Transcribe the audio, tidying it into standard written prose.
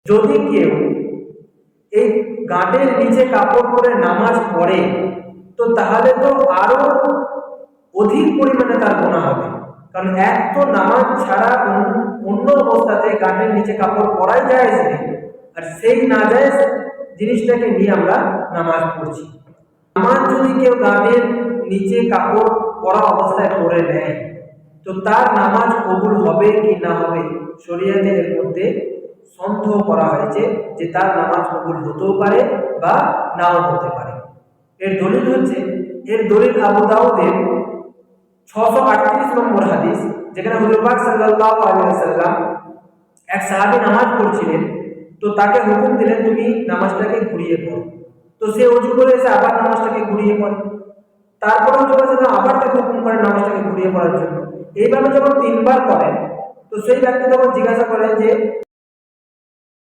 যদি কেউ এই গাঁটের নিচে কাপড় পরে নামাজ পড়ে তো তাহলে তো আরো অধিক পরিমাণে তার গোনা হবে। কারণ এক তো নামাজ ছাড়া অন্য অবস্থাতে গাঁটের নিচে কাপড় পরাই জায়েজ নেই, আর সেই নাজায়েজ জিনিসটাকে নিয়ে আমরা নামাজ পড়ছি। নামাজ যদি কেউ গাঁটের নিচে কাপড় পরা অবস্থায় পরে নেয় তো তার নামাজ কবুল হবে কি না হবে শরীয়তে এর মধ্যে সন্দেহ করা হয়েছে যে তার নামাজ কবুল হতেও পারে বা নাও হতে পারে। এর দলিল আবু দাউদের 638 নম্বর হাদিস, যেখানে হুজুর পাক সাল্লাল্লাহু আলাইহি ওয়াসাল্লাম এক সাহাবী নামাজ পড়ছিলেন, তো তাকে হুকুম দিলেন তুমি নামাজটাকে ঘুরিয়ে পড়ো। তো সে ওযু করে এসে আবার নামাজটাকে ঘুরিয়ে পড়ে। তারপরে হুজুর আবার তাকে হুকুম করেন নামাজটাকে ঘুরিয়ে পড়ার জন্য। এইভাবে যখন 3 বার করেন তো সেই ব্যক্তি তখন জিজ্ঞাসা করেন যে